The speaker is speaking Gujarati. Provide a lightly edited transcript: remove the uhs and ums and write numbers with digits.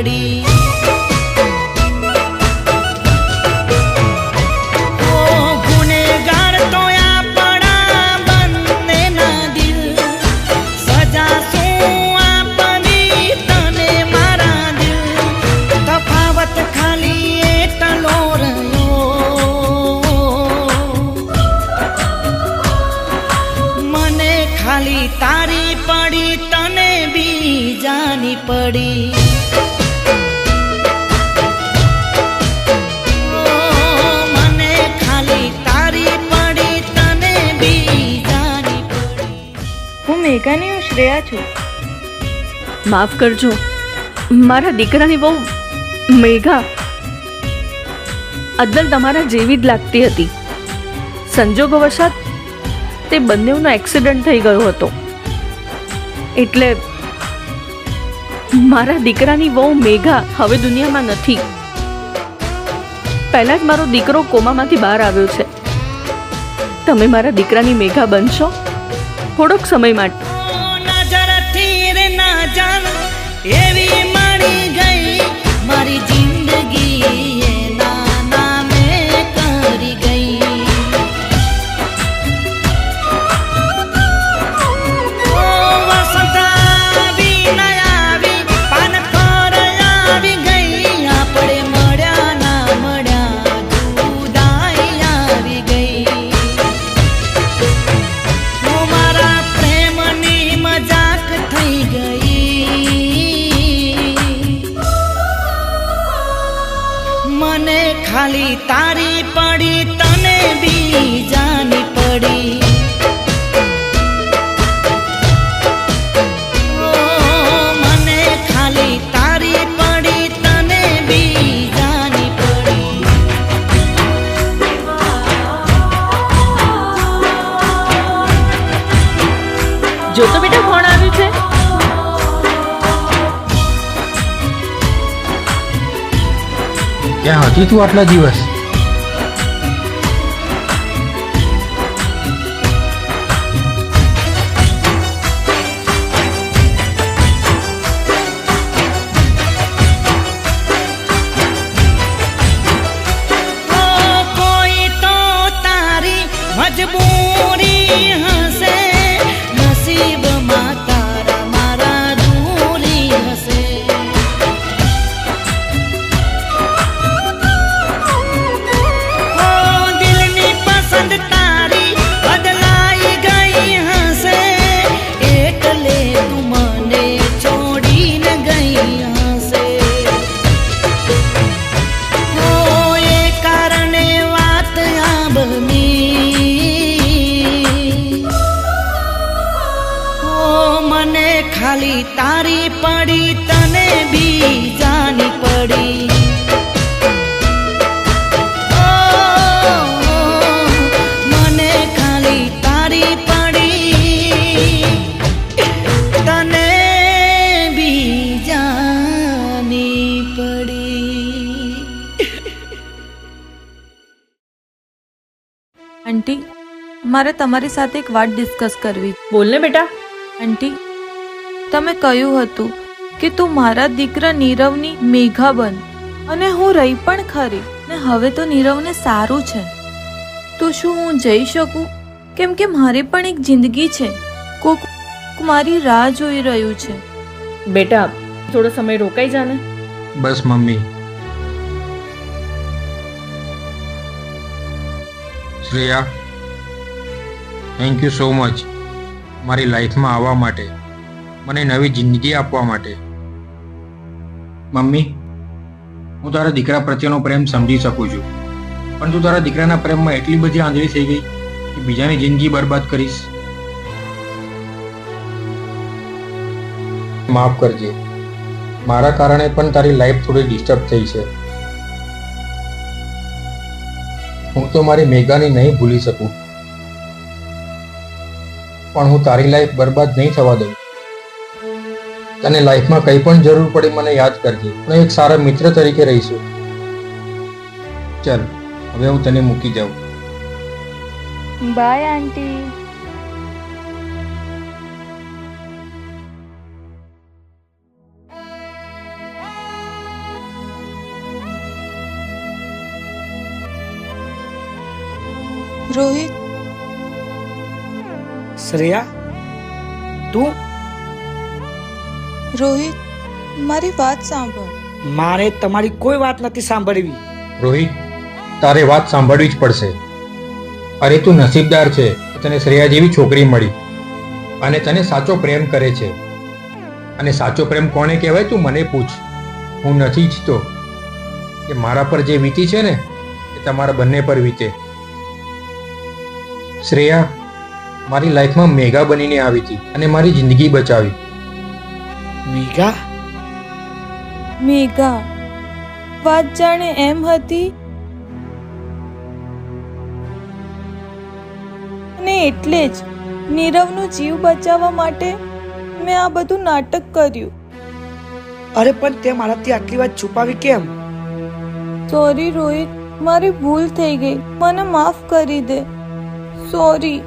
પડી. ખાલી તારી પડી તને બીજાની પડી. મને ખાલી તારી પડી તને બીજાની પડી. હું મેઘાની હું શ્રેયા છું. માફ કરજો, મારા દીકરાની બહુ મેઘા અદલ તમારા જેવી જ લાગતી હતી. સંજોગોવશાત તે બંનેનો એક્સિડન્ટ થઈ ગયો હતો, એટલે મારા દીકરાની વહુ મેઘા હવે દુનિયામાં નથી. પહેલા જ મારો દીકરો કોમામાંથી બહાર આવ્યો છે. તમે મારા દીકરાની મેઘા બનશો થોડોક સમય માટે. એવી મળી ગઈ મારી જિંદગી એના નામે કરી ગઈ. વસંત આવી ન આવી પાન પર આવી ગઈ. આપણે મળ્યા ના મળ્યા જુદાઈ આવી ગઈ. મારા પ્રેમની મજાક થઈ ગઈ. મને ખાલી તારી પડી તને બીજાની પડી. મને ખાલી તારી પડી તને બીજાની પડી. જો તો બેટા કોણ આવ્યું છે? ક્યાં હતી તું આટલા દિવસ? કોઈ તો તારી મજબૂરી હશે. નસીબમાં તારા મારા દૂરી હશે. દિલની પસંદ તારી બદલાઈ ગઈ હશે. એટલે તું મને છોડીને ગઈ હશે. એ કારણે વાત આ બની. મને ખાલી તારી પડી તને બીજાની પડી. મને ખાલી તારી પડી તને બીજાની પડી. આંટી, મારે તમારી સાથે એક વાત ડિસ્કસ કરવી. બોલ ને બેટા. આંટી, તમે કહ્યું હતું કે તું મારા દીકરા નીરવની મેઘા બન, અને હું રહી પણ ખરી ને હવે તો નીરવને સારું છે. તો શું હું જઈ શકું? કેમ કે મારી પણ એક જિંદગી છે. કોક મારી રાહ જોઈ રહ્યું છે. બેટા થોડો સમય રોકાઈ જાને. બસ mummy. Shreya, thank you so much મારી લાઈફમાં આવવા માટે, મને નવી જિંદગી આપવા માટે. મમ્મી, હું તારા દીકરા પ્રત્યેનો પ્રેમ સમજી શકું છું, પણ તું તારા દીકરાના પ્રેમમાં એટલી બધી આંધળી થઈ ગઈ કે બીજાની જિંદગી બરબાદ કરીશ. માફ કરજે, મારા કારણે પણ તારી લાઈફ થોડી ડિસ્ટર્બ થઈ છે. હું તો મારી મેઘાને નહીં ભૂલી શકું, પણ હું તારી લાઈફ બરબાદ નહીં થવા દઉં. તને લાઈફમાં કંઈ પણ જરૂર પડે મને યાદ કરજે. હું એક સારા મિત્ર તરીકે રહીશું. ચાલ હવે હું તને મૂકી જાઉં. બાય આંટી. રોહિત, શ્રેયા, તું? રોહિત, મારી વાત સાંભળ. મારે તમારી કોઈ વાત નથી સાંભળવી. રોહિત, તારે વાત સાંભળવી જ પડશે. અરે તું નસીબદાર છે કે તને શ્રેયા જેવી છોકરી મળી અને તને સાચો પ્રેમ કરે છે. અને સાચો પ્રેમ કોને કહેવાય તું મને પૂછ. હું નથી ઈચ્છતો કે મારા પર જે વીતી છે ને એ તમારા બંને પર વીતે. શ્રેયા મારી લાઈફમાં મેઘા બનીને આવી હતી અને મારી જિંદગી બચાવી. મેઘા? મેઘા, વાત જાણે એમ હતી અને એટલે જ નીરવનો જીવ બચાવવા માટે મેં આ બધું નાટક કર્યું. અરે પણ તે મારાથી આટલી વાત છુપાવી કેમ? સોરી રોહિત, મારી ભૂલ થઈ ગઈ, મને માફ કરી દે. સોરી.